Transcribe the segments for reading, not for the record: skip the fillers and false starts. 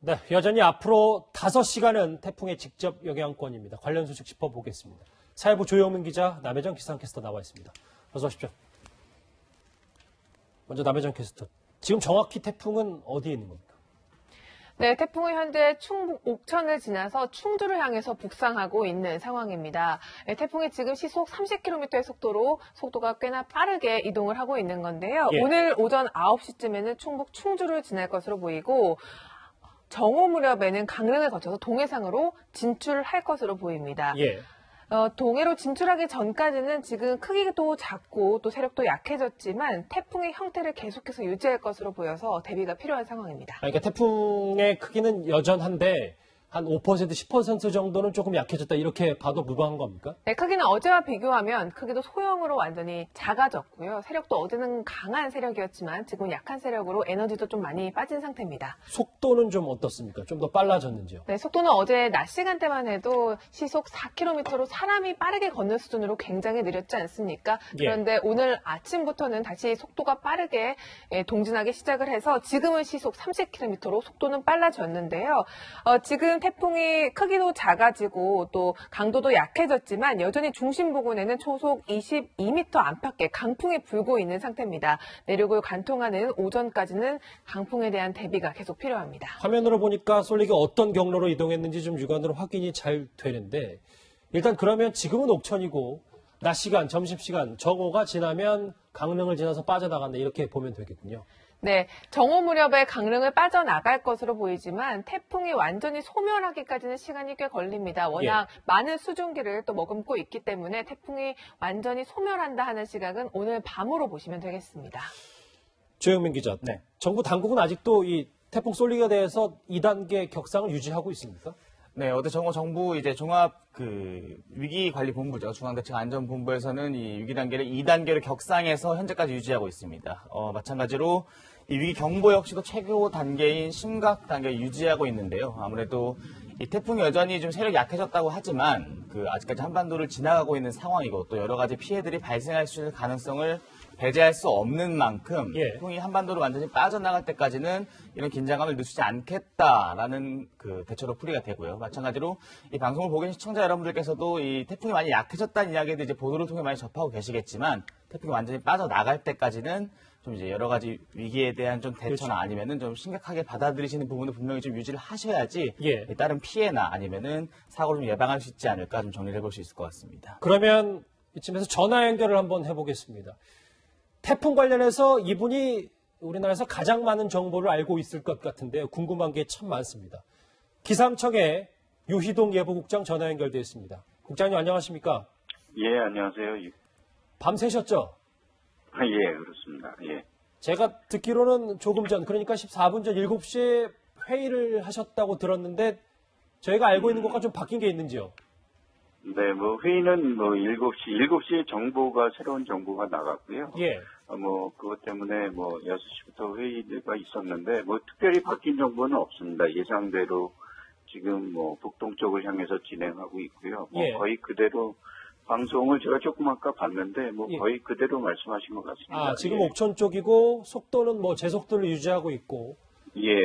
네, 여전히 앞으로 5시간은 태풍의 직접 영향권입니다. 관련 소식 짚어보겠습니다. 사회부 조영민 기자, 남혜정 기상캐스터 나와 있습니다. 어서 오십시오. 먼저 남혜정 캐스터, 지금 정확히 태풍은 어디에 있는 겁니까? 네, 태풍은 현재 충북 옥천을 지나서 충주를 향해서 북상하고 있는 상황입니다. 네, 태풍이 지금 시속 30km의 속도로 속도가 꽤나 빠르게 이동을 하고 있는 건데요. 예. 오늘 오전 9시쯤에는 충북 충주를 지날 것으로 보이고 정오 무렵에는 강릉을 거쳐서 동해상으로 진출할 것으로 보입니다. 예. 동해로 진출하기 전까지는 지금 크기도 작고 또 세력도 약해졌지만 태풍의 형태를 계속해서 유지할 것으로 보여서 대비가 필요한 상황입니다. 그러니까 태풍의 크기는 여전한데 한 5%, 10% 정도는 조금 약해졌다 이렇게 봐도 무방한 겁니까? 네, 크기는 어제와 비교하면 크기도 소형으로 완전히 작아졌고요. 세력도 어제는 강한 세력이었지만 지금 약한 세력으로 에너지도 좀 많이 빠진 상태입니다. 속도는 좀 어떻습니까? 좀 더 빨라졌는지요? 네, 속도는 어제 낮 시간대만 해도 시속 4km로 사람이 빠르게 걷는 수준으로 굉장히 느렸지 않습니까? 그런데 오늘 아침부터는 다시 속도가 빠르게 동진하기 시작을 해서 지금은 시속 30km로 속도는 빨라졌는데요. 지금 태풍이 크기도 작아지고 또 강도도 약해졌지만 여전히 중심 부근에는 초속 22m 안팎의 강풍이 불고 있는 상태입니다. 내륙을 관통하는 오전까지는 강풍에 대한 대비가 계속 필요합니다. 화면으로 보니까 쏠리가 어떤 경로로 이동했는지 좀 육안으로 확인이 잘 되는데 일단 그러면 지금은 옥천이고 낮 시간, 점심시간, 정오가 지나면 강릉을 지나서 빠져나간다 이렇게 보면 되겠군요. 네, 정오 무렵에 강릉을 빠져나갈 것으로 보이지만 태풍이 완전히 소멸하기까지는 시간이 꽤 걸립니다. 워낙 많은 수증기를 또 머금고 있기 때문에 태풍이 완전히 소멸한다 하는 시각은 오늘 밤으로 보시면 되겠습니다. 조영민 기자, 네. 정부 당국은 아직도 이 태풍 쏠리에 대해서 2단계 격상을 유지하고 있습니까? 네, 어제 정부 이제 종합 위기관리본부죠. 중앙대책안전본부에서는 이 위기 단계를 2단계로 격상해서 현재까지 유지하고 있습니다. 마찬가지로 이 위기 경보 역시도 최고 단계인 심각 단계 유지하고 있는데요. 아무래도 이 태풍이 여전히 좀 세력이 약해졌다고 하지만 아직까지 한반도를 지나가고 있는 상황이고 또 여러 가지 피해들이 발생할 수 있는 가능성을 배제할 수 없는 만큼 태풍이 한반도로 완전히 빠져나갈 때까지는 이런 긴장감을 늦추지 않겠다라는 대처로 풀이가 되고요. 마찬가지로 이 방송을 보고 계신 시청자 여러분들께서도 이 태풍이 많이 약해졌다는 이야기도 이제 보도를 통해 많이 접하고 계시겠지만 태풍이 완전히 빠져나갈 때까지는 좀 이제 여러 가지 위기에 대한 좀 대처나 아니면은 좀 심각하게 받아들이시는 부분을 분명히 좀 유지를 하셔야지 다른 피해나 아니면은 사고를 좀 예방할 수 있지 않을까 좀 정리를 해볼 수 있을 것 같습니다. 그러면 이쯤에서 전화 연결을 한번 해보겠습니다. 태풍 관련해서 이분이 우리나라에서 가장 많은 정보를 알고 있을 것 같은데요. 궁금한 게 참 많습니다. 기상청의 유희동 예보국장 전화 연결되어 있습니다. 국장님 안녕하십니까? 예, 안녕하세요. 밤새셨죠? 예, 그렇습니다. 예. 제가 듣기로는 조금 전, 그러니까 14분 전 7시에 회의를 하셨다고 들었는데 저희가 알고 있는 것과 좀 바뀐 게 있는지요? 네, 회의는 7시 정보가, 새로운 정보가 나갔고요. 예. 그것 때문에 6시부터 회의가 있었는데, 특별히 바뀐 정보는 없습니다. 예상대로 지금 북동쪽을 향해서 진행하고 있고요. 거의 그대로 방송을 제가 조금 아까 봤는데, 거의 그대로 말씀하신 것 같습니다. 지금 옥천 쪽이고, 속도는 제속도를 유지하고 있고,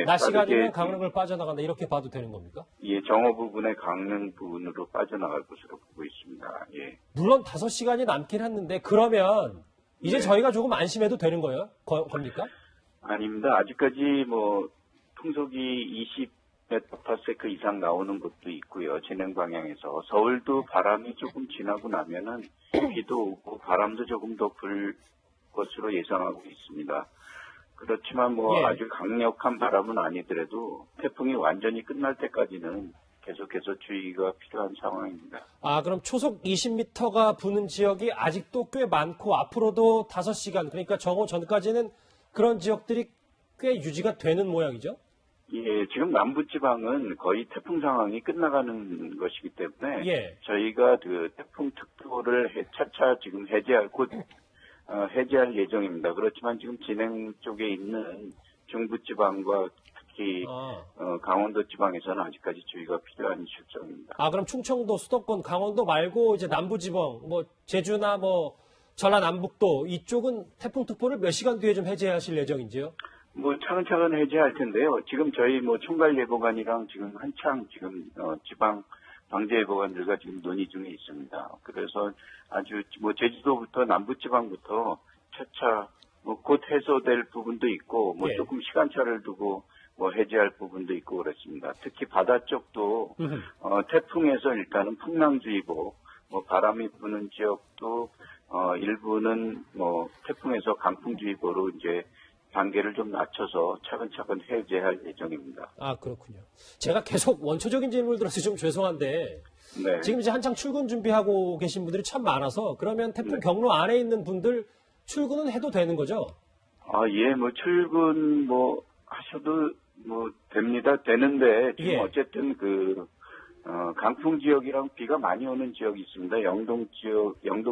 낮 시간이면 강릉을 빠져나간다, 이렇게 봐도 되는 겁니까? 예, 정오 부분에 강릉 부분으로 빠져나갈 것으로 보고 있습니다. 예. 물론 5시간이 남긴 했는데, 그러면 이제 저희가 조금 안심해도 되는 거예요? 겁니까? 아닙니다. 아직까지 풍속이 20m/s 이상 나오는 곳도 있고요. 진행 방향에서. 서울도 바람이 조금 지나고 나면은 비도 오고 바람도 조금 더 불 것으로 예상하고 있습니다. 그렇지만 아주 강력한 바람은 아니더라도 태풍이 완전히 끝날 때까지는 계속해서 주의가 필요한 상황입니다. 그럼 초속 20m가 부는 지역이 아직도 꽤 많고 앞으로도 5시간, 그러니까 정오 전까지는 그런 지역들이 꽤 유지가 되는 모양이죠? 예, 지금 남부지방은 거의 태풍 상황이 끝나가는 것이기 때문에 저희가 태풍 특보를 차차 지금 해제할 예정입니다. 그렇지만 지금 진행 쪽에 있는 중부지방과 특히 강원도 지방에서는 아직까지 주의가 필요한 실정입니다. 그럼 충청도, 수도권, 강원도 말고 이제 남부지방, 제주나 전라남북도 이쪽은 태풍특보를 몇 시간 뒤에 좀 해제하실 예정인지요? 뭐 차근차근 해제할 텐데요. 지금 저희 뭐 총괄예보관이랑 지금 한창 지금 지방 방재예보관들과 지금 논의 중에 있습니다. 그래서 아주 뭐 제주도부터 남부지방부터 차차 뭐 곧 해소될 부분도 있고 뭐 예. 조금 시간차를 두고 뭐 해제할 부분도 있고 그렇습니다. 특히 바다 쪽도 태풍에서 일단은 풍랑주의보, 뭐 바람이 부는 지역도 일부는 뭐 태풍에서 강풍주의보로 이제 단계를 좀 낮춰서 차근차근 해제할 예정입니다. 아, 그렇군요. 제가 계속 원초적인 질문을 들어서 좀 죄송한데 네. 지금 이제 한창 출근 준비하고 계신 분들이 참 많아서 그러면 태풍 네. 경로 안에 있는 분들 출근은 해도 되는 거죠? 예, 뭐 출근 뭐 하셔도 뭐 됩니다. 되는데 지금 예. 어쨌든 강풍 지역이랑 비가 많이 오는 지역이 있습니다. 영동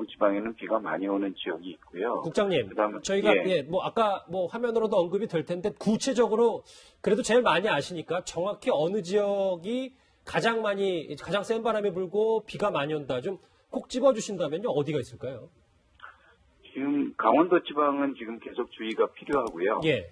지방에는 비가 많이 오는 지역이 있고요. 국장님, 그다음에 저희가 예. 뭐 아까 뭐 화면으로도 언급이 될 텐데 구체적으로 그래도 제일 많이 아시니까 정확히 어느 지역이 가장 센 바람이 불고 비가 많이 온다 좀 콕 집어주신다면요 어디가 있을까요? 지금 강원도 지방은 지금 계속 주의가 필요하고요. 예,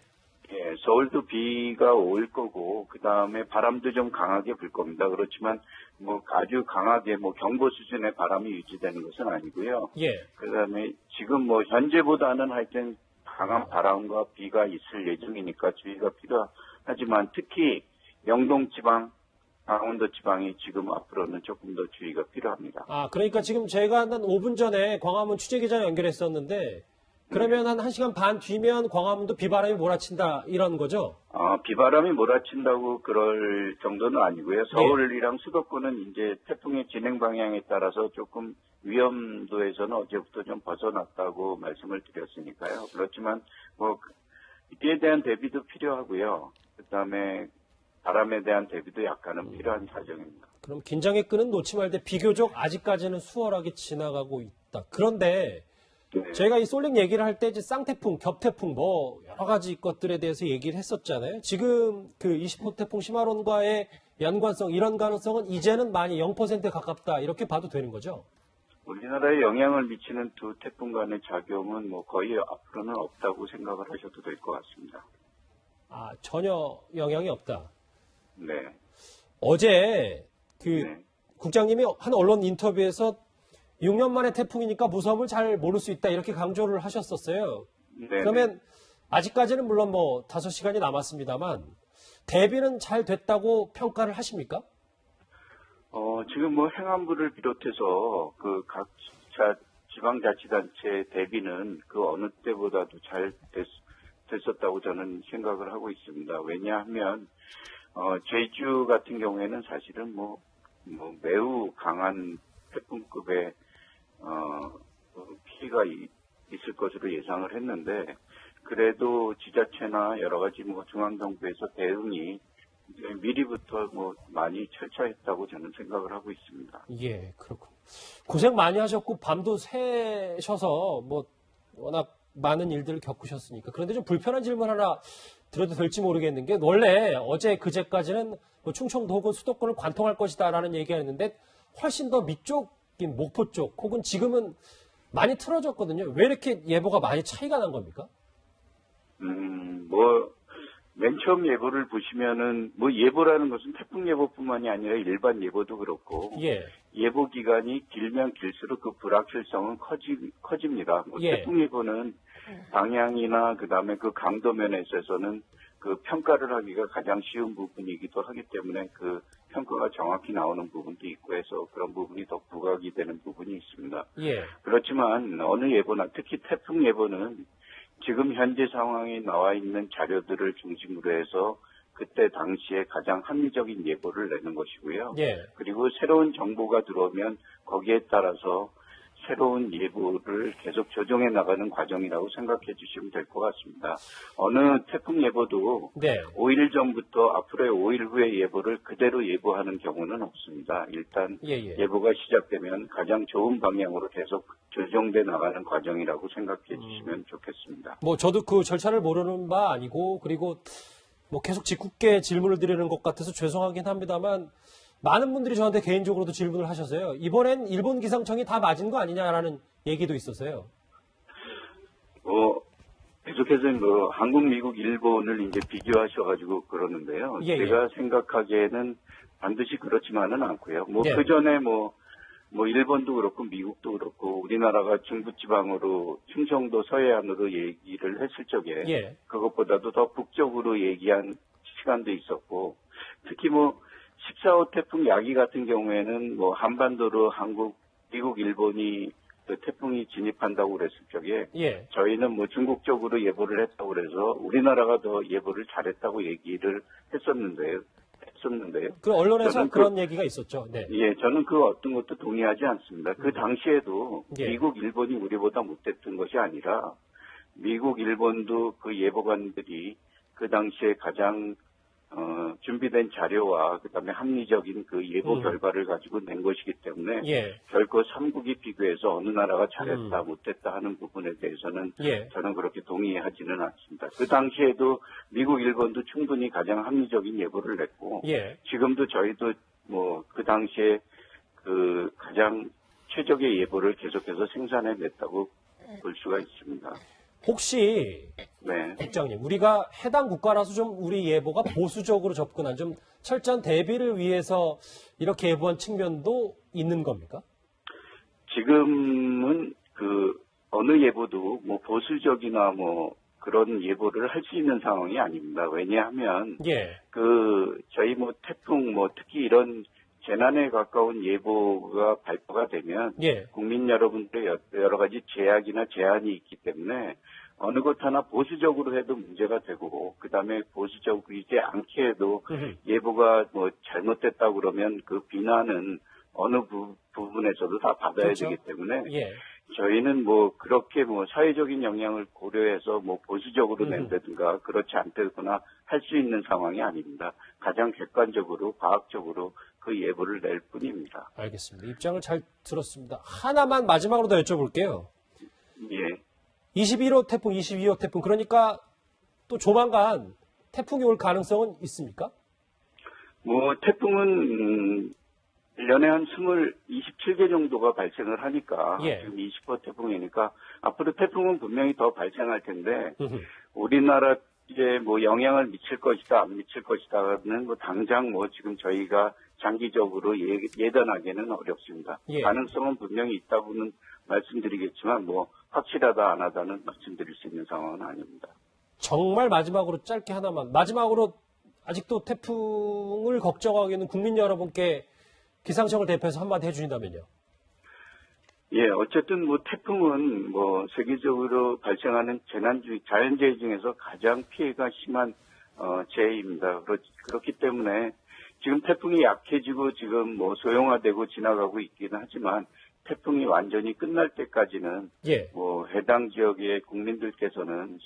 예, 서울도 비가 올 거고 그다음에 바람도 좀 강하게 불 겁니다. 그렇지만 뭐 아주 강하게 뭐 경보 수준의 바람이 유지되는 것은 아니고요. 예. 그다음에 지금 뭐 현재보다는 하여튼 강한 바람과 비가 있을 예정이니까 주의가 필요하지만 특히 영동 지방, 강원도 지방이 지금 앞으로는 조금 더 주의가 필요합니다. 아, 그러니까 지금 제가 한 5분 전에 광화문 취재기자 연결했었는데 그러면 한 1시간 반 뒤면 광화문도 비바람이 몰아친다 이런 거죠? 비바람이 몰아친다고 그럴 정도는 아니고요. 서울이랑 수도권은 이제 태풍의 진행 방향에 따라서 조금 위험도에서는 어제부터 좀 벗어났다고 말씀을 드렸으니까요. 그렇지만 뭐 이에 대한 대비도 필요하고요. 그다음에 바람에 대한 대비도 약간은 필요한 사정입니다. 그럼 긴장의 끈은 놓지 말되 비교적 아직까지는 수월하게 지나가고 있다. 그런데 네. 저희가 이 쏠링 얘기를 할 때 이제 쌍태풍, 겹태풍 뭐 여러 가지 것들에 대해서 얘기를 했었잖아요. 지금 그 20호 태풍 시마론과의 연관성 이런 가능성은 이제는 많이 0%에 가깝다 이렇게 봐도 되는 거죠? 우리나라에 영향을 미치는 두 태풍 간의 작용은 뭐 거의 앞으로는 없다고 생각을 하셔도 될 것 같습니다. 아, 전혀 영향이 없다. 네. 어제 그 네. 국장님이 한 언론 인터뷰에서 6년 만에 태풍이니까 무서움을 잘 모를 수 있다 이렇게 강조를 하셨었어요. 네. 그러면 아직까지는 물론 뭐 5시간이 남았습니다만 대비는 잘 됐다고 평가를 하십니까? 지금 뭐 행안부를 비롯해서 그 각 지방자치단체 대비는 그 어느 때보다도 잘 됐었다고 저는 생각을 하고 있습니다. 왜냐하면 제주 같은 경우에는 사실은 뭐 매우 강한 태풍급의 피해가 있을 것으로 예상을 했는데 그래도 지자체나 여러 가지 뭐 중앙정부에서 대응이 미리부터 뭐 많이 철저했다고 저는 생각을 하고 있습니다. 예, 그렇군. 고생 많이 하셨고 밤도 새셔서 뭐 워낙 많은 일들을 겪으셨으니까. 그런데 좀 불편한 질문 하나 드려도 될지 모르겠는 게 원래 어제 그제까지는 뭐 충청도 혹은 수도권을 관통할 것이다라는 얘기가 있는데 훨씬 더 밑쪽인 목포 쪽 혹은 지금은 많이 틀어졌거든요. 왜 이렇게 예보가 많이 차이가 난 겁니까? 맨 처음 예보를 보시면은 뭐 예보라는 것은 태풍 예보뿐만이 아니라 일반 예보도 그렇고 예. 예보 기간이 길면 길수록 그 불확실성은 커집니다. 예. 태풍 예보는 방향이나 그다음에 그 강도 면에 있어서는 그 평가를 하기가 가장 쉬운 부분이기도 하기 때문에 그 평가가 정확히 나오는 부분도 있고 해서 그런 부분이 더 부각이 되는 부분이 있습니다. 예. 그렇지만 어느 예보나 특히 태풍 예보는 지금 현재 상황에 나와 있는 자료들을 중심으로 해서 그때 당시에 가장 합리적인 예보를 내는 것이고요. 예. 그리고 새로운 정보가 들어오면 거기에 따라서 새로운 예보를 계속 조정해 나가는 과정이라고 생각해 주시면 될 것 같습니다. 어느 태풍 예보도 네. 5일 전부터 앞으로의 5일 후의 예보를 그대로 예보하는 경우는 없습니다. 일단 예. 예보가 시작되면 가장 좋은 방향으로 계속 조정돼 나가는 과정이라고 생각해 주시면 좋겠습니다. 뭐 저도 그 절차를 모르는 바 아니고 그리고 뭐 계속 짓궂게 질문을 드리는 것 같아서 죄송하긴 합니다만 많은 분들이 저한테 개인적으로도 질문을 하셔서요. 이번엔 일본 기상청이 다 맞은 거 아니냐라는 얘기도 있었어요. 계속해서 뭐 한국, 미국, 일본을 이제 비교하셔가지고 그러는데요. 예, 예. 제가 생각하기에는 반드시 그렇지만은 않고요. 뭐 예. 그 전에 뭐 일본도 그렇고 미국도 그렇고 우리나라가 중부지방으로 충청도 서해안으로 얘기를 했을 적에 예. 그것보다도 더 북쪽으로 얘기한 시간도 있었고 특히 뭐 14호 태풍 야기 같은 경우에는 뭐 한반도로 한국, 미국, 일본이 그 태풍이 진입한다고 그랬을 적에 예. 저희는 뭐 중국 쪽으로 예보를 했다고 그래서 우리나라가 더 예보를 잘했다고 얘기를 했었는데요. 그 언론에서 저는 그런 얘기가 있었죠. 네. 예, 저는 그 어떤 것도 동의하지 않습니다. 그 당시에도 예. 미국, 일본이 우리보다 못했던 것이 아니라 미국, 일본도 그 예보관들이 그 당시에 가장 준비된 자료와 그다음에 합리적인 그 예보 결과를 가지고 낸 것이기 때문에 예. 결코 삼국이 비교해서 어느 나라가 잘했다 못했다 하는 부분에 대해서는 예. 저는 그렇게 동의하지는 않습니다. 그 당시에도 미국, 일본도 충분히 가장 합리적인 예보를 냈고 예. 지금도 저희도 뭐 그 당시에 그 가장 최적의 예보를 계속해서 생산해 냈다고 볼 수가 있습니다. 혹시 네. 국장님, 우리가 해당 국가라서 좀 우리 예보가 보수적으로 접근한 좀 철저한 대비를 위해서 이렇게 예보한 측면도 있는 겁니까? 지금은 그 어느 예보도 뭐 보수적이나 뭐 그런 예보를 할 수 있는 상황이 아닙니다. 왜냐하면 예. 그 저희 뭐 태풍 뭐 특히 이런 재난에 가까운 예보가 발표가 되면 예. 국민 여러분들의 여러 가지 제약이나 제한이 있기 때문에 어느 것 하나 보수적으로 해도 문제가 되고 그다음에 보수적이지 않게 해도 예보가 뭐 잘못됐다고 그러면 그 비난은 어느 부분에서도 다 받아야 그렇죠. 되기 때문에 예. 저희는 뭐 그렇게 뭐 사회적인 영향을 고려해서 뭐 보수적으로 낸다든가 그렇지 않다거나 할 수 있는 상황이 아닙니다. 가장 객관적으로 과학적으로 그 예보를 낼 뿐입니다. 알겠습니다. 입장을 잘 들었습니다. 하나만 마지막으로 더 여쭤볼게요. 예. 21호 태풍, 22호 태풍, 그러니까 또 조만간 태풍이 올 가능성은 있습니까? 뭐 태풍은 1년에 한 27개 정도가 발생을 하니까 예. 지금 20호 태풍이니까 앞으로 태풍은 분명히 더 발생할 텐데 음흠. 우리나라에 뭐 영향을 미칠 것이다 안 미칠 것이다는 뭐 당장 뭐 지금 저희가 장기적으로 예단하기는 어렵습니다. 예. 가능성은 분명히 있다고는 말씀드리겠지만 뭐 확실하다 안 하다는 말씀드릴 수 있는 상황은 아닙니다. 정말 마지막으로 짧게 하나만. 마지막으로 아직도 태풍을 걱정하기에는 국민 여러분께 기상청을 대표해서 한마디 해주신다면요. 예, 어쨌든 뭐 태풍은 뭐 세계적으로 발생하는 자연재해 중에서 가장 피해가 심한 재해입니다. 그렇기 때문에 지금 태풍이 약해지고 지금 뭐 소형화되고 지나가고 있기는 하지만 태풍이 완전히 끝날 때까지는 예. 뭐 해당 지역의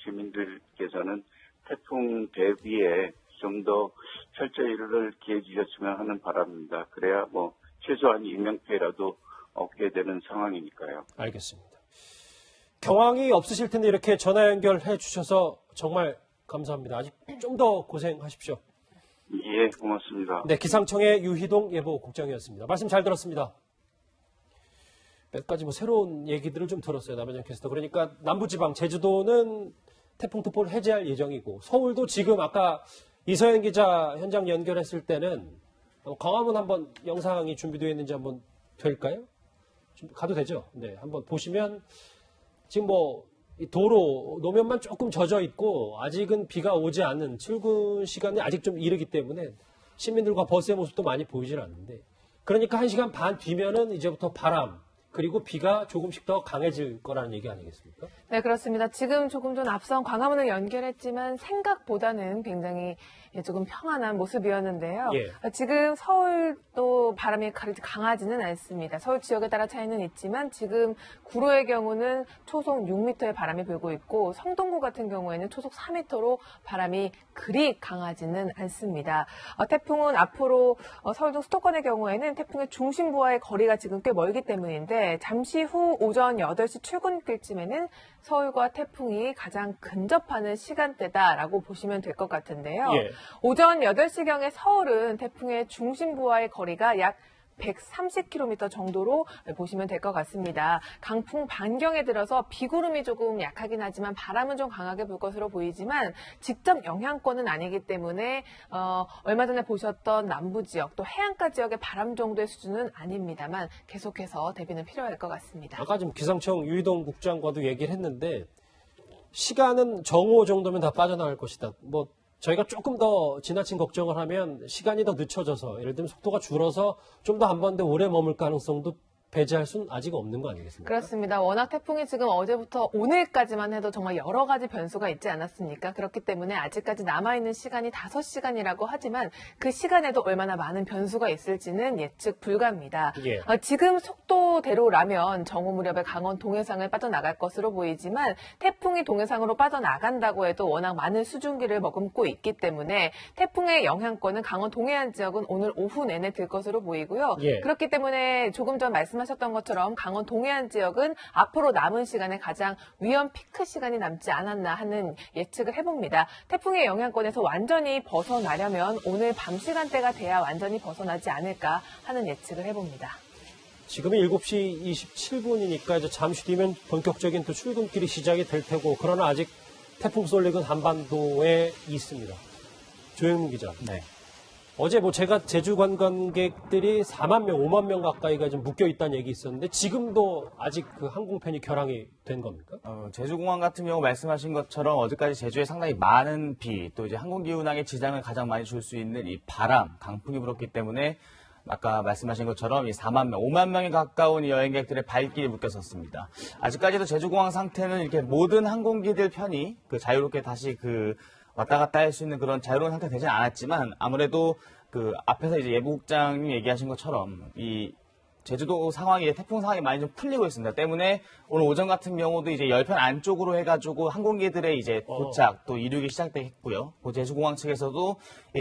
시민들께서는 태풍 대비에 좀 더 철저히를 기해 주셨으면 하는 바람입니다. 그래야 뭐 최소한 인명피해라도 없게 되는 상황이니까요. 알겠습니다. 경황이 없으실 텐데 이렇게 전화 연결해 주셔서 정말 감사합니다. 아직 좀 더 고생하십시오. 예, 고맙습니다. 네, 기상청의 유희동 예보국장이었습니다. 말씀 잘 들었습니다. 몇 가지 뭐 새로운 얘기들을 좀 들었어요. 남현정 캐스터. 그러니까 남부지방 제주도는 태풍 특보를 해제할 예정이고 서울도 지금 아까 이서연 기자 현장 연결했을 때는 광화문 한번 영상이 준비되어 있는지 한번 될까요? 가도 되죠? 네, 한번 보시면 지금 뭐 도로 노면만 조금 젖어 있고 아직은 비가 오지 않는 출근 시간이 아직 좀 이르기 때문에 시민들과 버스의 모습도 많이 보이질 않는데 그러니까 1시간 반 뒤면은 이제부터 바람 그리고 비가 조금씩 더 강해질 거라는 얘기 아니겠습니까? 네, 그렇습니다. 지금 조금 전 앞선 광화문을 연결했지만 생각보다는 굉장히 조금 평안한 모습이었는데요. 예. 지금 서울도 바람이 강하지는 않습니다. 서울 지역에 따라 차이는 있지만 지금 구로의 경우는 초속 6m의 바람이 불고 있고 성동구 같은 경우에는 초속 4m로 바람이 그리 강하지는 않습니다. 태풍은 앞으로 서울 등 수도권의 경우에는 태풍의 중심부와의 거리가 지금 꽤 멀기 때문인데 잠시 후 오전 8시 출근길쯤에는 서울과 태풍이 가장 근접하는 시간대다라고 보시면 될 것 같은데요. 예. 오전 8시경에 서울은 태풍의 중심부와의 거리가 약 130km 정도로 보시면 될 것 같습니다. 강풍 반경에 들어서 비구름이 조금 약하긴 하지만 바람은 좀 강하게 불 것으로 보이지만 직접 영향권은 아니기 때문에 얼마 전에 보셨던 남부 지역 또 해안가 지역의 바람 정도의 수준은 아닙니다만 계속해서 대비는 필요할 것 같습니다. 아까 지금 기상청 유희동 국장과도 얘기를 했는데 시간은 정오 정도면 다 빠져나갈 것이다. 뭐 저희가 조금 더 지나친 걱정을 하면 시간이 더 늦춰져서 예를 들면 속도가 줄어서 좀 더 한 번 더 오래 머물 가능성도 배제할 수는 아직 없는 거 아니겠습니까? 그렇습니다. 워낙 태풍이 지금 어제부터 오늘까지만 해도 정말 여러 가지 변수가 있지 않았습니까? 그렇기 때문에 아직까지 남아있는 시간이 5시간이라고 하지만 그 시간에도 얼마나 많은 변수가 있을지는 예측 불가입니다. 예. 지금 속도대로라면 정오 무렵에 강원 동해상을 빠져나갈 것으로 보이지만 태풍이 동해상으로 빠져나간다고 해도 워낙 많은 수증기를 머금고 있기 때문에 태풍의 영향권은 강원 동해안 지역은 오늘 오후 내내 들 것으로 보이고요. 예. 그렇기 때문에 조금 전 말씀하셨던 것처럼 강원 동해안 지역은 앞으로 남은 시간에 가장 위험 피크 시간이 남지 않았나 하는 예측을 해봅니다. 태풍의 영향권에서 완전히 벗어나려면 오늘 밤 시간대가 돼야 완전히 벗어나지 않을까 하는 예측을 해봅니다. 지금이 7시 27분이니까 이제 잠시 뒤면 본격적인 또 출근길이 시작이 될 테고 그러나 아직 태풍 쏠릭은 한반도에 있습니다. 조영민 기자. 네. 어제 뭐 제가 제주 관광객들이 4만 명, 5만 명 가까이가 좀 묶여 있다는 얘기 있었는데 지금도 아직 그 항공편이 결항이 된 겁니까? 제주공항 같은 경우 말씀하신 것처럼 어제까지 제주에 상당히 많은 비, 또 이제 항공기 운항에 지장을 가장 많이 줄 수 있는 이 바람, 강풍이 불었기 때문에 아까 말씀하신 것처럼 이 4만 명, 5만 명에 가까운 이 여행객들의 발길이 묶였었습니다. 아직까지도 제주공항 상태는 이렇게 모든 항공기들 편이 그 자유롭게 다시 그 왔다 갔다 할 수 있는 그런 자유로운 상태가 되진 않았지만 아무래도 그 앞에서 이제 예부국장님 얘기하신 것처럼 이 제주도 상황이 태풍 상황이 많이 좀 풀리고 있습니다. 때문에 오늘 오전 같은 경우도 이제 열편 안쪽으로 해가지고 항공기들의 이제 도착 또 이륙이 시작됐고요. 그 제주공항 측에서도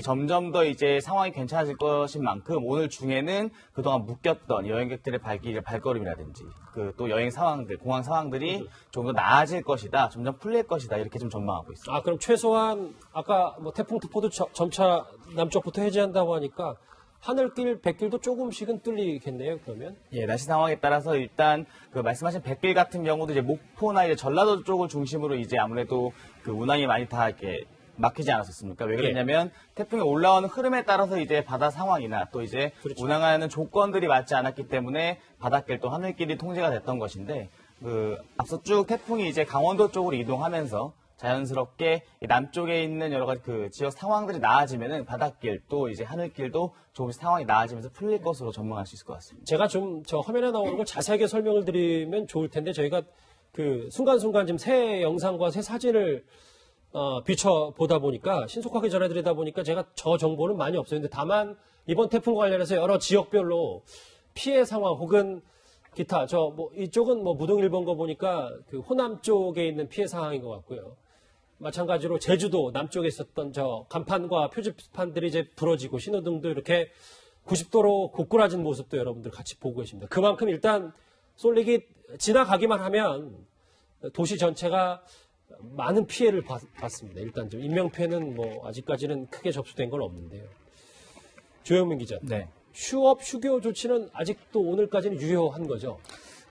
점점 더 이제 상황이 괜찮아질 것인 만큼 오늘 중에는 그동안 묶였던 여행객들의 발걸음이라든지 그 또 여행 상황들, 공항 상황들이 좀 더 나아질 것이다, 점점 풀릴 것이다 이렇게 좀 전망하고 있습니다. 아, 그럼 최소한 아까 뭐 태풍 특보도 점차 남쪽부터 해제한다고 하니까 하늘길, 백길도 조금씩은 뚫리겠네요, 그러면? 예, 날씨 상황에 따라서 일단 그 말씀하신 백길 같은 경우도 이제 목포나 이제 전라도 쪽을 중심으로 이제 아무래도 그 운항이 많이 다 이렇게 막히지 않았었습니까? 왜 그랬냐면 태풍이 올라오는 흐름에 따라서 이제 바다 상황이나 또 이제 그렇죠. 운항하는 조건들이 맞지 않았기 때문에 바닷길 또 하늘길이 통제가 됐던 것인데 그 앞서 쭉 태풍이 이제 강원도 쪽으로 이동하면서 자연스럽게 남쪽에 있는 여러 가지 그 지역 상황들이 나아지면은 바닷길 또 이제 하늘길도 조금씩 상황이 나아지면서 풀릴 것으로 전망할 수 있을 것 같습니다. 제가 좀 저 화면에 나오는 걸 자세하게 설명을 드리면 좋을 텐데 저희가 그 순간순간 지금 새 영상과 새 사진을 비춰 보다 보니까 신속하게 전해드리다 보니까 제가 저 정보는 많이 없어요. 근데 다만 이번 태풍과 관련해서 여러 지역별로 피해 상황 혹은 기타 이쪽은 뭐 무동 1번 거 보니까 그 호남 쪽에 있는 피해 상황인 것 같고요. 마찬가지로 제주도 남쪽에 있었던 저 간판과 표지판들이 이제 부러지고 신호등도 이렇게 90도로 고꾸라진 모습도 여러분들 같이 보고 계십니다. 그만큼 일단 쏠릭이 지나가기만 하면 도시 전체가 많은 피해를 받습니다. 일단 좀 인명피해는 뭐 아직까지는 크게 접수된 건 없는데요. 조영민 기자. 네. 휴업, 휴교 조치는 아직도 오늘까지는 유효한 거죠?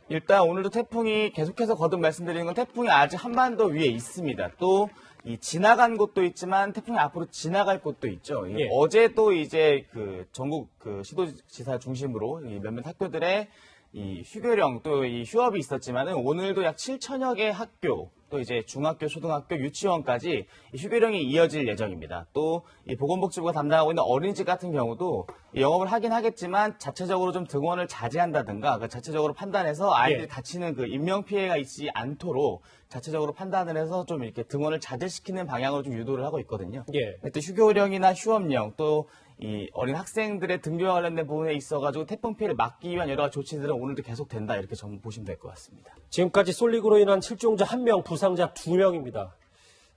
일단 오늘도 태풍이 계속해서 거듭 말씀드리는 건 태풍이 아직 한반도 위에 있습니다. 또 이 지나간 곳도 있지만 태풍이 앞으로 지나갈 곳도 있죠. 예. 어제도 이제 그 전국 그 시도지사 중심으로 이 몇몇 학교들의 이 휴교령 또 이 휴업이 있었지만은 오늘도 약 7천여 개 학교 또 이제 중학교, 초등학교, 유치원까지 이 휴교령이 이어질 예정입니다. 또 이 보건복지부가 담당하고 있는 어린이집 같은 경우도 영업을 하긴 하겠지만 자체적으로 좀 등원을 자제한다든가 그 자체적으로 판단해서 아이들이 예. 다치는 그 인명 피해가 있지 않도록 자체적으로 판단을 해서 좀 이렇게 등원을 자제시키는 방향으로 좀 유도를 하고 있거든요. 예. 또 휴교령이나 휴업령 또 이 어린 학생들의 등교와 관련된 부분에 있어가지고 태풍 피해를 막기 위한 여러 가지 조치들은 오늘도 계속된다 이렇게 좀 보시면 될 것 같습니다. 지금까지 쏠릭으로 인한 실종자 1명, 부상자 2명입니다.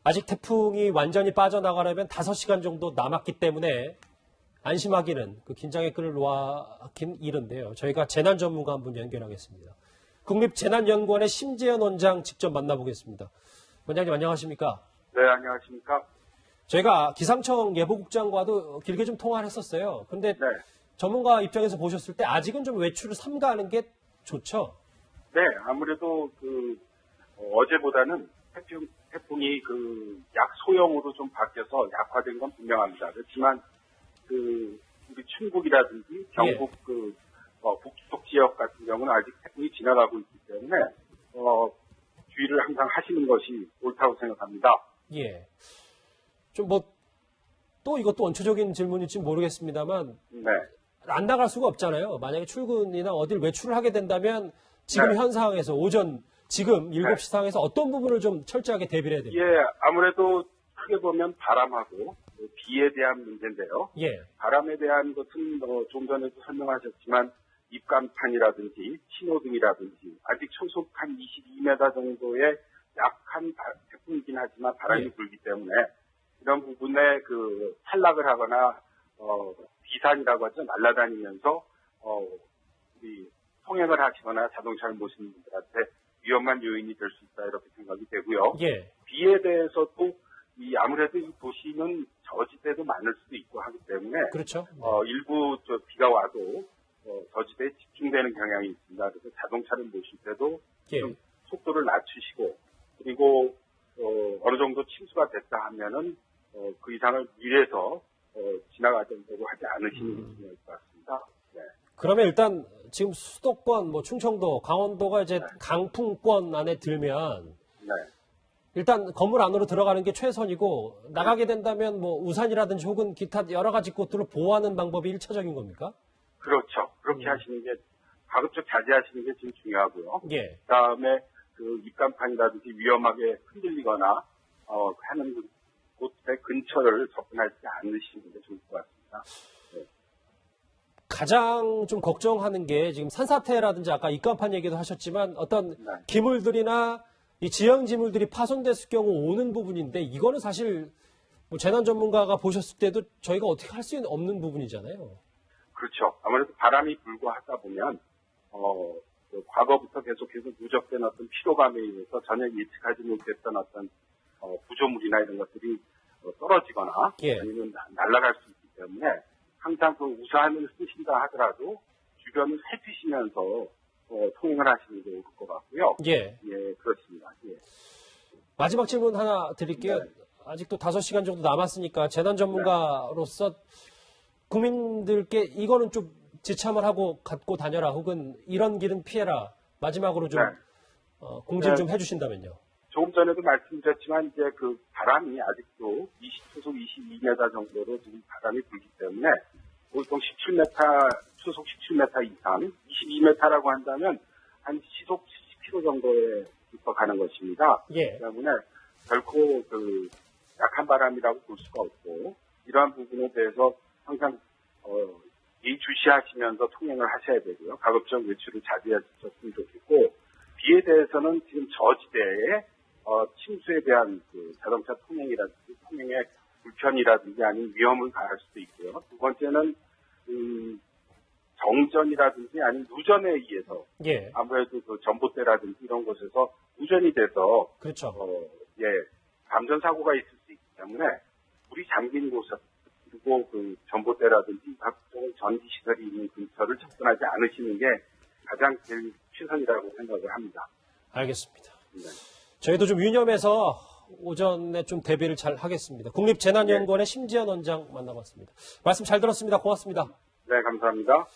아직 태풍이 완전히 빠져나가려면 5시간 정도 남았기 때문에 안심하기는 그 긴장의 끈을 놓긴 이른데요. 저희가 재난 전문가 한 분 연결하겠습니다. 국립재난연구원의 심재현 원장 직접 만나보겠습니다. 원장님 안녕하십니까? 네, 안녕하십니까? 저희가 기상청 예보국장과도 길게 좀 통화를 했었어요. 근데 네. 전문가 입장에서 보셨을 때 아직은 좀 외출을 삼가하는 게 좋죠? 네, 아무래도 어제보다는 태풍이 약 소형으로 좀 바뀌어서 약화된 건 분명합니다. 그렇지만 우리 충북이라든지 경북 북쪽 지역 같은 경우는 아직 태풍이 지나가고 있기 때문에 주의를 항상 하시는 것이 옳다고 생각합니다. 예. 좀 또 이것도 원초적인 질문일지 모르겠습니다만 네. 안 나갈 수가 없잖아요. 만약에 출근이나 어딜 외출을 하게 된다면 지금 네. 현 상황에서 지금 7시 상황에서 어떤 부분을 좀 철저하게 대비를 해야 됩니까? 예, 아무래도 크게 보면 바람하고 비에 대한 문제인데요. 예. 바람에 대한 것은 좀 전에도 설명하셨지만 입간판이라든지 신호등이라든지 아직 초속 한 22m 정도의 약한 태풍이긴 하지만 바람이 예. 불기 때문에 이런 부분에 탈락을 하거나 비산이라고 하죠. 날아다니면서 우리 통행을 하시거나 자동차를 모시는 분들한테 위험한 요인이 될 수 있다 이렇게 생각이 되고요. 예. 비에 대해서도 아무래도 이 도시는 저지대도 많을 수도 있고 하기 때문에 그렇죠. 일부 비가 와도 저지대에 집중되는 경향이 있습니다. 그래서 자동차를 모실 때도 예. 좀 속도를 낮추시고 그리고 어느 정도 침수가 됐다 하면은 그 이상을 밀에서 지나가려고 하지 않으시는 게 중요할 것 같습니다. 네. 그러면 일단 지금 수도권, 충청도, 강원도가 이제 강풍권 안에 들면 네. 일단 건물 안으로 들어가는 게 최선이고 나가게 된다면 우산이라든지 혹은 기타 여러 가지 것들을 보호하는 방법이 1차적인 겁니까? 그렇죠. 그렇게 하시는 게 가급적 자제하시는 게 지금 중요하고요. 예. 그다음에 입간판이라든지 위험하게 흔들리거나 하는 곳의 근처를 접근하지 않으시는 게 좋을 것 같습니다. 네. 가장 좀 걱정하는 게 지금 산사태라든지 아까 입간판 얘기도 하셨지만 어떤 네. 기물들이나 이 지형 지물들이 파손됐을 경우 오는 부분인데 이거는 사실 재난 전문가가 보셨을 때도 저희가 어떻게 할 수 없는 부분이잖아요. 그렇죠. 아무래도 바람이 불고 하다 보면 과거부터 계속해서 누적된 어떤 피로감에 의해서 전혀 예측하지 못했던 어떤 구조물이나 이런 것들이 떨어지거나 예. 아니면 날아갈 수 있기 때문에 항상 우산을 쓰신다 하더라도 주변을 살피시면서 통행을 하시는 게 옳을 것 같고요. 예. 예, 그렇습니다. 예. 마지막 질문 하나 드릴게요. 네. 아직도 5시간 정도 남았으니까 재난 전문가로서 국민들께 이거는 좀 지참을 하고 갖고 다녀라 혹은 이런 길은 피해라. 마지막으로 좀 네. 공지를 네. 좀 해주신다면요. 조금 전에도 말씀드렸지만 이제 바람이 아직도 초속 22m 정도로 지금 바람이 불기 때문에 보통 17m, 초속 17m 이상, 22m라고 한다면 한 시속 70km 정도에 가는 것입니다. 예. 때문에 결코 약한 바람이라고 볼 수가 없고 이러한 부분에 대해서 항상 예의주시하시면서 통행을 하셔야 되고요. 가급적 외출을 자제하셨으면 좋겠고 비에 대해서는 지금 저지대에 침수에 대한 자동차 통행이라든지 통행의 불편이라든지 아니면 위험을 가할 수도 있고요. 두 번째는 정전이라든지 아니면 누전에 의해서 예. 아무래도 전봇대라든지 이런 곳에서 누전이 돼서 그렇죠. 감전 사고가 있을 수 있기 때문에 물이 잠긴 곳 그리고 전봇대라든지 각종 전기 시설이 있는 근처를 접근하지 않으시는 게 가장 제일 최선이라고 생각을 합니다. 알겠습니다. 네. 저희도 좀 유념해서 오전에 좀 대비를 잘 하겠습니다. 국립재난연구원의 심지연 원장 만나봤습니다. 말씀 잘 들었습니다. 고맙습니다. 네, 감사합니다.